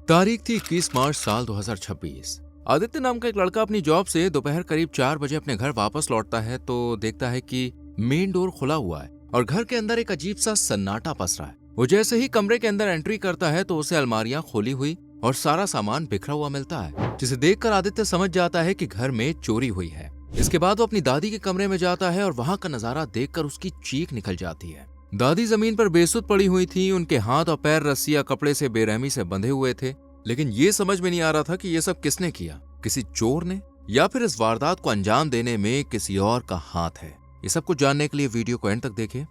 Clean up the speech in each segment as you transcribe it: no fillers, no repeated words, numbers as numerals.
तारीख थी 21 मार्च साल 2026। आदित्य नाम का एक लड़का अपनी जॉब से दोपहर करीब 4 बजे अपने घर वापस लौटता है तो देखता है कि मेन डोर खुला हुआ है और घर के अंदर एक अजीब सा सन्नाटा पसरा है। वो जैसे ही कमरे के अंदर एंट्री करता है तो उसे अलमारियां खोली हुई और सारा सामान बिखरा हुआ मिलता है, जिसे देखकर आदित्य समझ जाता है कि घर में चोरी हुई है। इसके बाद वो अपनी दादी के कमरे में जाता है और वहां का नजारा देखकर उसकी चीख निकल जाती है। दादी जमीन पर बेसुध पड़ी हुई थी, उनके हाथ और पैर रस्सी या कपड़े से बेरहमी से बंधे हुए थे। लेकिन ये समझ में नहीं आ रहा था कि ये सब किसने किया, किसी चोर ने या फिर इस वारदात को अंजाम देने में किसी और का हाथ है। ये सब कुछ जानने के लिए वीडियो को एंड तक देखिए।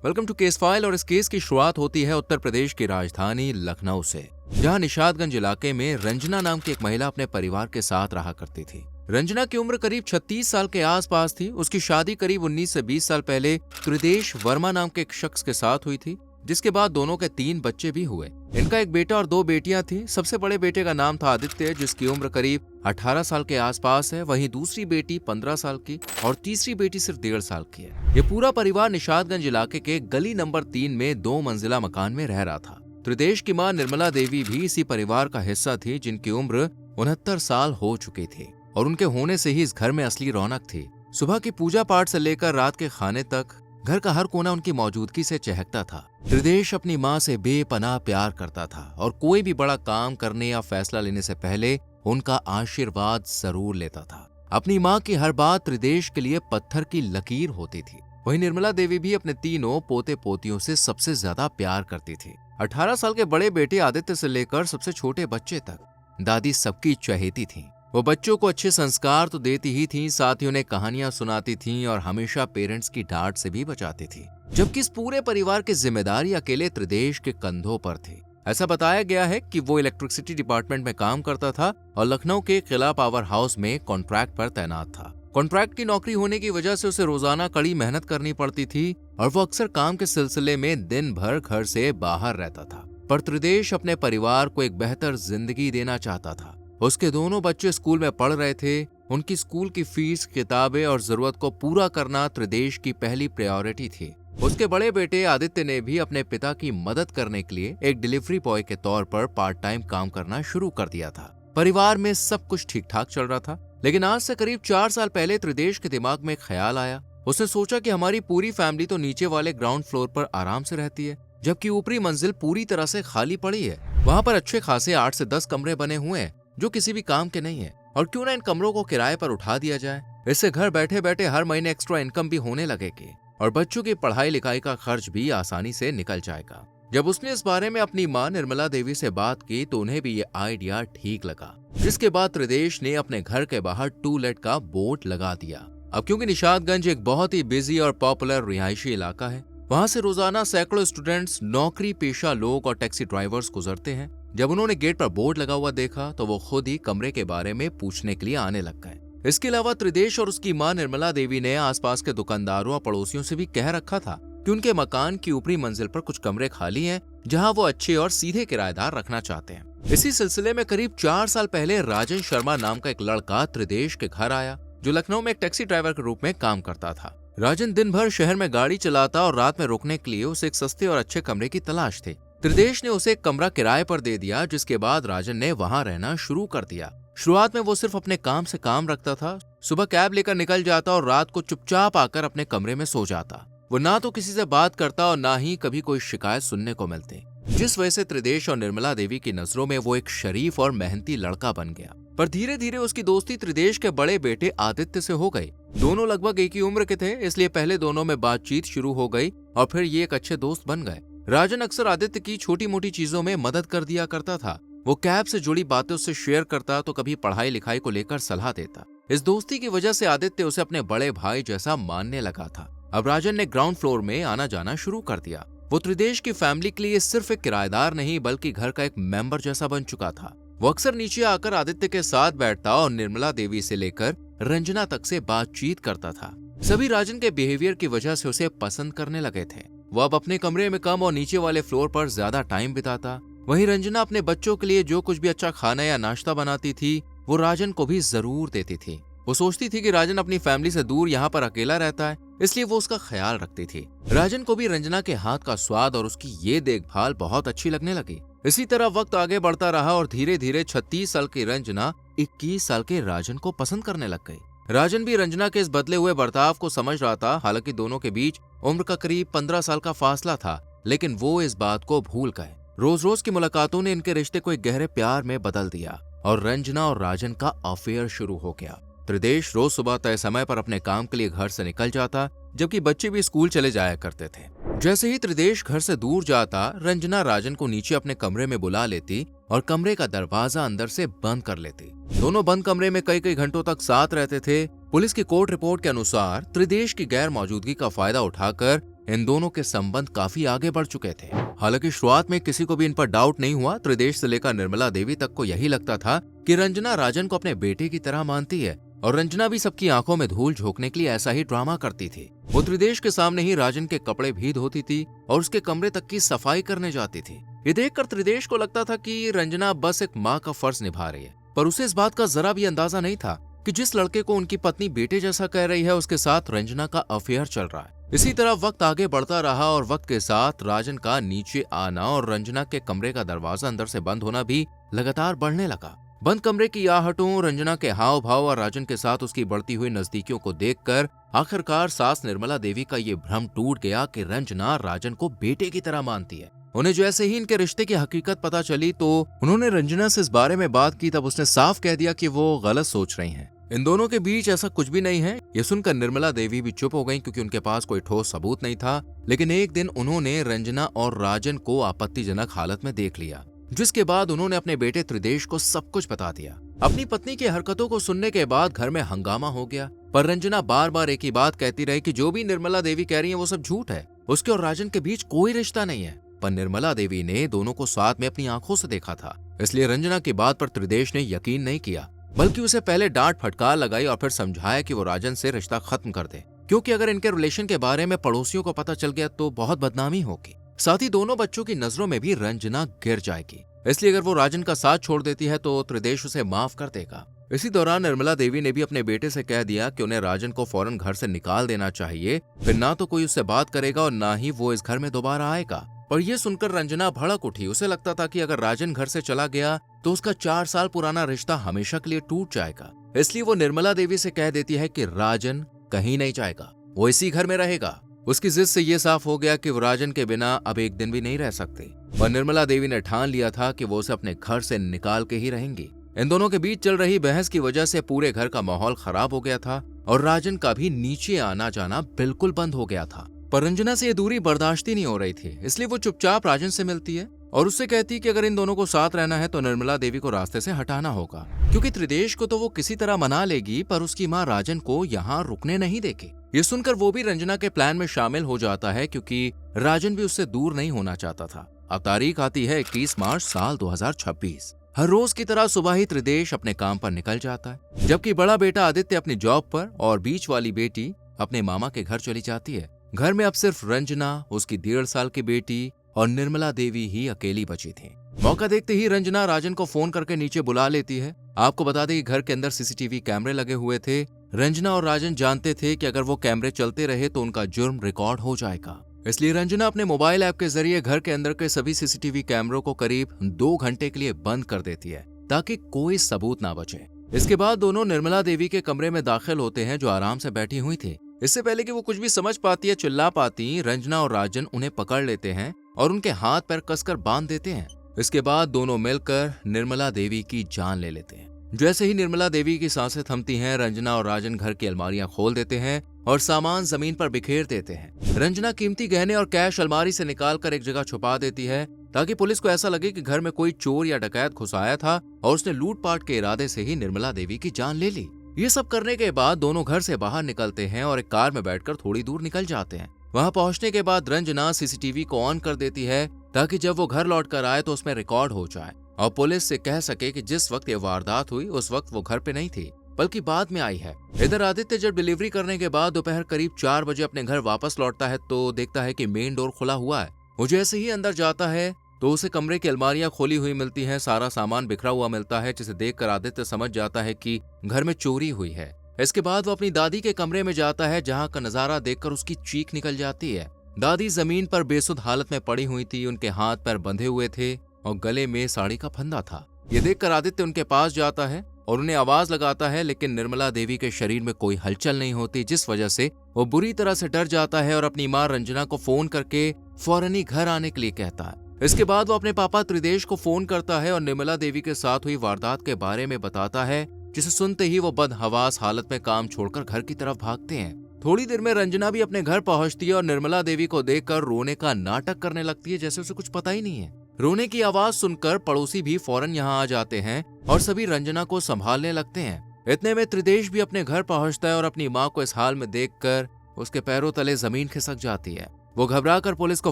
Welcome to case file. और इस केस की शुरुआत होती है उत्तर प्रदेश की राजधानी लखनऊ से, जहां निशादगंज इलाके में रंजना नाम की एक महिला अपने परिवार के साथ रहा करती थी। रंजना की उम्र करीब 36 साल के आसपास थी। उसकी शादी करीब 19 से 20 साल पहले त्रिदेश वर्मा नाम के एक शख्स के साथ हुई थी, जिसके बाद दोनों के 3 बच्चे भी हुए। इनका एक बेटा और 2 बेटियां थी। सबसे बड़े बेटे का नाम था आदित्य, जिसकी उम्र करीब 18 साल के आसपास है। वहीं दूसरी बेटी 15 साल की और तीसरी बेटी सिर्फ 1.5 साल की है। ये पूरा परिवार निशादगंज इलाके के गली नंबर 3 में 2 मंजिला मकान में रह रहा था। त्रिदेश की मां निर्मला देवी भी इसी परिवार का हिस्सा थी, जिनकी उम्र 69 साल हो चुकी थी और उनके होने से ही इस घर में असली रौनक थी। सुबह की पूजा पाठ से लेकर रात के खाने तक घर का हर कोना उनकी मौजूदगी से चहकता था। त्रिदेश अपनी मां से बेपनाह प्यार करता था और कोई भी बड़ा काम करने या फैसला लेने से पहले उनका आशीर्वाद जरूर लेता था। अपनी मां की हर बात त्रिदेश के लिए पत्थर की लकीर होती थी। वहीं निर्मला देवी भी अपने तीनों पोते पोतियों से सबसे ज्यादा प्यार करती थी। 18 साल के बड़े बेटे आदित्य से लेकर सबसे छोटे बच्चे तक दादी सबकी चहेती थी। वो बच्चों को अच्छे संस्कार तो देती ही थी, साथ ही उन्हें कहानियां सुनाती थी और हमेशा पेरेंट्स की डांट से भी बचाती थी। जबकि इस पूरे परिवार की जिम्मेदारी अकेले त्रिदेश के कंधों पर थी। ऐसा बताया गया है कि वो इलेक्ट्रिसिटी डिपार्टमेंट में काम करता था और लखनऊ के किला पावर हाउस में कॉन्ट्रैक्ट पर तैनात था। कॉन्ट्रैक्ट की नौकरी होने की वजह से उसे रोजाना कड़ी मेहनत करनी पड़ती थी और वो अक्सर काम के सिलसिले में दिन भर घर से बाहर रहता था। पर त्रिदेश अपने परिवार को एक बेहतर जिंदगी देना चाहता था। उसके दोनों बच्चे स्कूल में पढ़ रहे थे। उनकी स्कूल की फीस, किताबें और जरूरत को पूरा करना त्रिदेश की पहली प्रायोरिटी थी। उसके बड़े बेटे आदित्य ने भी अपने पिता की मदद करने के लिए एक डिलीवरी बॉय के तौर पर पार्ट टाइम काम करना शुरू कर दिया था। परिवार में सब कुछ ठीक ठाक चल रहा था, लेकिन आज से करीब 4 साल पहले त्रिदेश के दिमाग में एक ख्याल आया। उसने सोचा कि हमारी पूरी फैमिली तो नीचे वाले ग्राउंड फ्लोर पर आराम से रहती है, जबकि ऊपरी मंजिल पूरी तरह से खाली पड़ी है। वहाँ पर अच्छे खासे 8 से 10 कमरे बने हुए हैं जो किसी भी काम के नहीं है, और क्यों ना इन कमरों को किराए पर उठा दिया जाए। इससे घर बैठे बैठे हर महीने एक्स्ट्रा इनकम भी होने लगेगी और बच्चों की पढ़ाई लिखाई का खर्च भी आसानी से निकल जाएगा। जब उसने इस बारे में अपनी मां निर्मला देवी से बात की तो उन्हें भी ये आइडिया ठीक लगा, जिसके बाद त्रिदेश ने अपने घर के बाहर टू लेट का बोर्ड लगा दिया। अब क्योंकि निशादगंज एक बहुत ही बिजी और पॉपुलर रिहायशी इलाका है, वहां से रोजाना सैकड़ों स्टूडेंट्स, नौकरी पेशा लोग और टैक्सी ड्राइवर्स गुजरते हैं। जब उन्होंने गेट पर बोर्ड लगा हुआ देखा तो वो खुद ही कमरे के बारे में पूछने के लिए आने लग गए। इसके अलावा त्रिदेश और उसकी मां निर्मला देवी ने आसपास के दुकानदारों और पड़ोसियों से भी कह रखा था कि उनके मकान की ऊपरी मंजिल पर कुछ कमरे खाली हैं, जहां वो अच्छे और सीधे किराएदार रखना चाहते हैं। इसी सिलसिले में करीब 4 साल पहले राजन शर्मा नाम का एक लड़का त्रिदेश के घर आया, जो लखनऊ में एक टैक्सी ड्राइवर के रूप में काम करता था। राजन दिन भर शहर में गाड़ी चलाता और रात में रुकने के लिए उसे एक सस्ते और अच्छे कमरे की तलाश थी। त्रिदेश ने उसे एक कमरा किराए पर दे दिया, जिसके बाद राजन ने वहां रहना शुरू कर दिया। शुरुआत में वो सिर्फ अपने काम से काम रखता था। सुबह कैब लेकर निकल जाता और रात को चुपचाप आकर अपने कमरे में सो जाता। वो ना तो किसी से बात करता और ना ही कभी कोई शिकायत सुनने को मिलती, जिस वजह से त्रिदेश और निर्मला देवी की नजरों में वो एक शरीफ और मेहनती लड़का बन गया। पर धीरे धीरे उसकी दोस्ती त्रिदेश के बड़े बेटे आदित्य से हो गई। दोनों लगभग एक ही उम्र के थे, इसलिए पहले दोनों में बातचीत शुरू हो गई और फिर ये एक अच्छे दोस्त बन गए। राजन अक्सर आदित्य की छोटी मोटी चीजों में मदद कर दिया करता था। वो कैब से जुड़ी बातें उससे शेयर करता तो कभी पढ़ाई लिखाई को लेकर सलाह देता। इस दोस्ती की वजह से आदित्य उसे अपने बड़े भाई जैसा मानने लगा था। अब राजन ने ग्राउंड फ्लोर में आना जाना शुरू कर दिया। वो त्रिदेश की फैमिली के लिए सिर्फ एक किराएदार नहीं बल्कि घर का एक मेंबर जैसा बन चुका था। वो अक्सर नीचे आकर आदित्य के साथ बैठता और निर्मला देवी से लेकर रंजना तक से बातचीत करता था। सभी राजन के बिहेवियर की वजह से उसे पसंद करने लगे थे। वो अब अपने कमरे में कम और नीचे वाले फ्लोर पर ज्यादा टाइम बिताता। वहीं रंजना अपने बच्चों के लिए जो कुछ भी अच्छा खाना या नाश्ता बनाती थी वो राजन को भी जरूर देती थी। वो सोचती थी कि राजन अपनी फैमिली से दूर यहाँ पर अकेला रहता है, इसलिए वो उसका ख्याल रखती थी। राजन को भी रंजना के हाथ का स्वाद और उसकी ये देखभाल बहुत अच्छी लगने लगी। इसी तरह वक्त आगे बढ़ता रहा और धीरे धीरे 36 साल की रंजना 21 साल के राजन को पसंद करने लग गई। राजन भी रंजना के इस बदले हुए बर्ताव को समझ रहा था। हालांकि दोनों के बीच उम्र का करीब 15 साल का फासला था, लेकिन वो इस बात को भूल गए। रोज रोज की मुलाकातों ने इनके रिश्ते को एक गहरे प्यार में बदल दिया और रंजना और राजन का अफेयर शुरू हो गया। त्रिदेश रोज सुबह तय समय पर अपने काम के लिए घर से निकल जाता, जबकि बच्चे भी स्कूल चले जाया करते थे। जैसे ही त्रिदेश घर से दूर जाता, रंजना राजन को नीचे अपने कमरे में बुला लेती और कमरे का दरवाजा अंदर से बंद कर लेती। दोनों बंद कमरे में कई कई घंटों तक साथ रहते थे। पुलिस की कोर्ट रिपोर्ट के अनुसार त्रिदेश की गैर मौजूदगी का फायदा उठाकर इन दोनों के संबंध काफी आगे बढ़ चुके थे। हालांकि शुरुआत में किसी को भी इन पर डाउट नहीं हुआ। त्रिदेश से लेकर निर्मला देवी तक को यही लगता था कि रंजना राजन को अपने बेटे की तरह मानती है और रंजना भी सबकी आंखों में धूल झोंकने के लिए ऐसा ही ड्रामा करती थी। वो त्रिदेश के सामने ही राजन के कपड़े भी धोती थी और उसके कमरे तक की सफाई करने जाती थी। ये देखकर त्रिदेश को लगता था कि रंजना बस एक माँ का फर्ज निभा रही है, पर उसे इस बात का जरा भी अंदाजा नहीं था कि जिस लड़के को उनकी पत्नी बेटे जैसा कह रही है, उसके साथ रंजना का अफेयर चल रहा है। इसी तरह वक्त आगे बढ़ता रहा और वक्त के साथ राजन का नीचे आना और रंजना के कमरे का दरवाजा अंदर से बंद होना भी लगातार बढ़ने लगा। बंद कमरे की आहटों, रंजना के हाव भाव और राजन के साथ उसकी बढ़ती हुई नजदीकियों को देखकर आखिरकार सास निर्मला देवी का ये भ्रम टूट गया कि रंजना राजन को बेटे की तरह मानती है। उन्हें जैसे ही इनके रिश्ते की हकीकत पता चली तो उन्होंने रंजना से इस बारे में बात की। तब उसने साफ कह दिया कि वो गलत सोच रही हैं। इन दोनों के बीच ऐसा कुछ भी नहीं है। ये सुनकर निर्मला देवी भी चुप हो गईं, क्योंकि उनके पास कोई ठोस सबूत नहीं था। लेकिन एक दिन उन्होंने रंजना और राजन को आपत्तिजनक हालत में देख लिया, जिसके बाद उन्होंने अपने बेटे त्रिदेश को सब कुछ बता दिया। अपनी पत्नी की हरकतों को सुनने के बाद घर में हंगामा हो गया, पर रंजना बार बार एक ही बात कहती रही कि जो भी निर्मला देवी कह रही है वो सब झूठ है, उसके और राजन के बीच कोई रिश्ता नहीं है। पर निर्मला देवी ने दोनों को साथ में अपनी आंखों से देखा था, इसलिए रंजना की बात पर त्रिदेश ने यकीन नहीं किया, बल्कि उसे पहले डांट फटकार लगाई और फिर समझाया कि वो राजन से रिश्ता खत्म कर दे, क्योंकि अगर इनके रिलेशन के बारे में पड़ोसियों को पता चल गया तो बहुत बदनामी होगी। साथ ही दोनों बच्चों की नजरों में भी रंजना गिर जाएगी, इसलिए अगर वो राजन का साथ छोड़ देती है तो त्रिदेश उसे माफ कर देगा। इसी दौरान निर्मला देवी ने भी अपने बेटे से कह दिया कि उन्हें राजन को फौरन घर से निकाल देना चाहिए, फिर ना तो कोई उससे बात करेगा और ना ही वो इस घर में दोबारा आएगा। पर यह सुनकर रंजना भड़क उठी। उसे लगता था कि अगर राजन घर से चला गया तो उसका 4 साल पुराना रिश्ता हमेशा के लिए टूट जाएगा। इसलिए वो निर्मला देवी से कह देती है कि राजन कहीं नहीं जाएगा, वो इसी घर में रहेगा। उसकी जिद से ये साफ हो गया कि वो राजन के बिना अब एक दिन भी नहीं रह सकती। पर निर्मला देवी ने ठान लिया था कि वो उसे अपने घर से निकाल के ही रहेंगी। इन दोनों के बीच चल रही बहस की वजह से पूरे घर का माहौल खराब हो गया था और राजन का भी नीचे आना जाना बिल्कुल बंद हो गया था। पर रंजना से ये दूरी बर्दाश्त ही नहीं हो रही थी, इसलिए वो चुपचाप राजन से मिलती है और उससे कहती कि अगर इन दोनों को साथ रहना है तो निर्मला देवी को रास्ते से हटाना होगा, क्योंकि त्रिदेश को तो वो किसी तरह मना लेगी, पर उसकी माँ राजन को यहाँ रुकने नहीं देगी। ये सुनकर वो भी रंजना के प्लान में शामिल हो जाता है, क्योंकि राजन भी उससे दूर नहीं होना चाहता था। अब तारीख आती है 21 मार्च साल 2026। हर रोज की तरह सुबह ही त्रिदेश अपने काम पर निकल जाता है, जबकि बड़ा बेटा आदित्य अपनी जॉब पर और बीच वाली बेटी अपने मामा के घर चली जाती है। घर में अब सिर्फ रंजना, उसकी 1.5 साल की बेटी और निर्मला देवी ही अकेली बची थी। मौका देखते ही रंजना राजन को फोन करके नीचे बुला लेती है। आपको बता दें कि घर के अंदर सीसीटीवी कैमरे लगे हुए थे। रंजना और राजन जानते थे कि अगर वो कैमरे चलते रहे तो उनका जुर्म रिकॉर्ड हो जाएगा, इसलिए रंजना अपने मोबाइल ऐप के जरिए घर के अंदर के सभी सीसीटीवी कैमरों को करीब 2 घंटे के लिए बंद कर देती है, ताकि कोई सबूत ना बचे। इसके बाद दोनों निर्मला देवी के कमरे में दाखिल होते हैं, जो आराम से बैठी हुई थी। इससे पहले कि वो कुछ भी समझ पाती है, चिल्ला पाती, रंजना और राजन उन्हें पकड़ लेते हैं और उनके हाथ पैर कसकर बांध देते हैं। इसके बाद दोनों मिलकर निर्मला देवी की जान ले लेते हैं। जैसे ही निर्मला देवी की सांसें थमती हैं, रंजना और राजन घर की अलमारियां खोल देते हैं और सामान जमीन पर बिखेर देते हैं। रंजना कीमती गहने और कैश अलमारी से निकालकर एक जगह छुपा देती है, ताकि पुलिस को ऐसा लगे कि घर में कोई चोर या डकैत घुस आया था और उसने लूटपाट के इरादे से ही निर्मला देवी की जान ले ली। ये सब करने के बाद दोनों घर से बाहर निकलते हैं और एक कार में बैठकर थोड़ी दूर निकल जाते हैं। वहां पहुंचने के बाद रंजना सीसीटीवी को ऑन कर देती है, ताकि जब वो घर लौट कर आए तो उसमें रिकॉर्ड हो जाए और पुलिस से कह सके कि जिस वक्त ये वारदात हुई उस वक्त वो घर पे नहीं थी, बल्कि बाद में आई है। इधर आदित्य जब डिलीवरी करने के बाद दोपहर करीब 4 बजे अपने घर वापस लौटता है तो देखता है कि मेन डोर खुला हुआ है। वो जैसे ही अंदर जाता है तो उसे कमरे की अलमारियां खोली हुई मिलती हैं, सारा सामान बिखरा हुआ मिलता है, जिसे देखकर आदित्य समझ जाता है कि घर में चोरी हुई है। इसके बाद वो अपनी दादी के कमरे में जाता है, जहाँ का नजारा देखकर उसकी चीख निकल जाती है। दादी जमीन पर बेसुध हालत में पड़ी हुई थी, उनके हाथ पैर बंधे हुए थे और गले में साड़ी का फंदा था। ये देखकर आदित्य उनके पास जाता है और उन्हें आवाज लगाता है, लेकिन निर्मला देवी के शरीर में कोई हलचल नहीं होती, जिस वजह से वो बुरी तरह से डर जाता है और अपनी मां रंजना को फोन करके फौरन ही घर आने के लिए कहता है। इसके बाद वो अपने पापा त्रिदेश को फोन करता है और निर्मला देवी के साथ हुई वारदात के बारे में बताता है, जिसे सुनते ही वो बदहवास हालत में काम छोड़कर घर की तरफ भागते हैं। थोड़ी देर में रंजना भी अपने घर पहुंचती है और निर्मला देवी को देखकर रोने का नाटक करने लगती है, जैसे उसे कुछ पता ही नहीं है। रोने की आवाज सुनकर पड़ोसी भी फौरन यहाँ आ जाते हैं और सभी रंजना को संभालने लगते हैं। इतने में त्रिदेश भी अपने घर पहुंचता है और अपनी माँ को इस हाल में देखकर उसके पैरों तले जमीन खिसक जाती है। वो घबराकर पुलिस को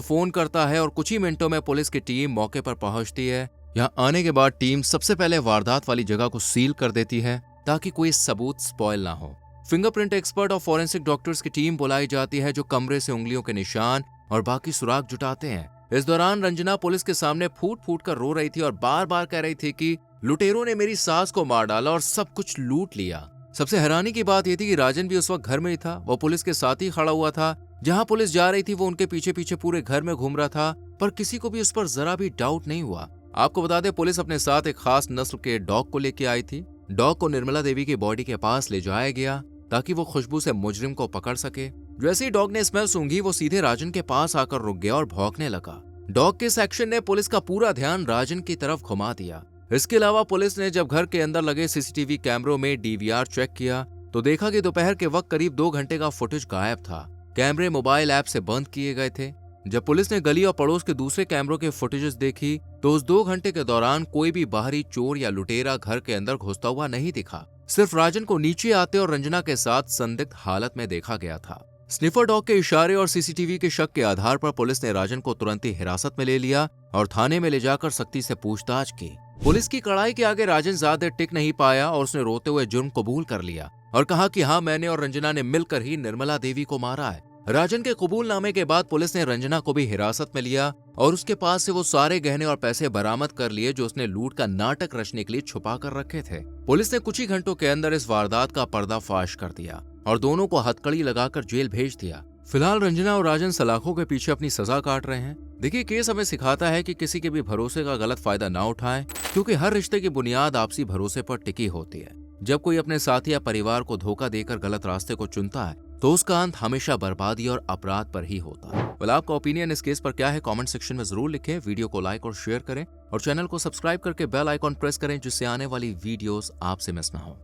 फोन करता है और कुछ ही मिनटों में पुलिस की टीम मौके पर पहुंचती है। यहाँ आने के बाद टीम सबसे पहले वारदात वाली जगह को सील कर देती है ताकि कोई सबूत स्पॉइल ना हो। फिंगरप्रिंट एक्सपर्ट और फॉरेंसिक डॉक्टर्स की टीम बुलाई जाती है, जो कमरे से उंगलियों के निशान और बाकी सुराग जुटाते हैं। इस दौरान रंजना पुलिस के सामने फूट फूट कर रो रही थी और बार बार कह रही थी कि लुटेरों ने मेरी सास को मार डाला और सब कुछ लूट लिया। सबसे हैरानी की बात यह थी कि राजन भी उस वक्त घर में ही था। वो पुलिस के साथ ही खड़ा हुआ था। जहां पुलिस जा रही थी वो उनके पीछे पीछे पूरे घर में घूम रहा था, पर किसी को भी उस पर जरा भी डाउट नहीं हुआ। आपको बता दें, पुलिस अपने साथ एक खास नस्ल के डॉग को लेके आई थी। डॉग को निर्मला देवी की बॉडी के पास ले जाया गया ताकि वो खुशबू से मुजरिम को पकड़ सके। जैसे ही डॉग ने स्मेल सूंघी, वो सीधे राजन के पास आकर रुक गया और भौंकने लगा। डॉग के सेक्शन ने पुलिस का पूरा ध्यान राजन की तरफ घुमा दिया। इसके अलावा पुलिस ने जब घर के अंदर लगे सीसीटीवी कैमरों में डीवीआर चेक किया तो देखा कि दोपहर के वक्त करीब 2 घंटे का फुटेज गायब था। कैमरे मोबाइल ऐप से बंद किए गए थे। जब पुलिस ने गली और पड़ोस के दूसरे कैमरों के फुटेजेस देखी तो उस 2 घंटे के दौरान कोई भी बाहरी चोर या लुटेरा घर के अंदर घुसता हुआ नहीं दिखा। सिर्फ राजन को नीचे आते और रंजना के साथ संदिग्ध हालत में देखा गया था। स्निफर डॉग के इशारे और सीसीटीवी के शक के आधार पर पुलिस ने राजन को तुरंत ही हिरासत में ले लिया और थाने में ले जाकर सख्ती से पूछताछ की। पुलिस की कड़ाई के आगे राजन ज्यादा देर टिक नहीं पाया और उसने रोते हुए जुर्म कबूल कर लिया और कहा कि हाँ, मैंने और रंजना ने मिलकर ही निर्मला देवी को मारा है। राजन के कबूलनामे के बाद पुलिस ने रंजना को भी हिरासत में लिया और उसके पास से वो सारे गहने और पैसे बरामद कर लिए जो उसने लूट का नाटक रचने के लिए छुपा कर रखे थे। पुलिस ने कुछ ही घंटों के अंदर इस वारदात का पर्दाफाश कर दिया और दोनों को हथकड़ी लगाकर जेल भेज दिया। फिलहाल रंजना और राजन सलाखों के पीछे अपनी सजा काट रहे हैं। देखिए, केस हमें सिखाता है कि किसी के भी भरोसे का गलत फायदा ना उठाएं, क्योंकि हर रिश्ते की बुनियाद आपसी भरोसे पर टिकी होती है। जब कोई अपने साथी या परिवार को धोखा देकर गलत रास्ते को चुनता है तो उसका अंत हमेशा बर्बादी और अपराध पर ही होता है। वेल, आपका ओपिनियन इस केस पर क्या है? कमेंट सेक्शन में जरूर लिखें। वीडियो को लाइक और शेयर करें और चैनल को सब्सक्राइब करके बेल आइकॉन प्रेस करें, जिससे आने वाली वीडियोस आपसे मिस ना हो।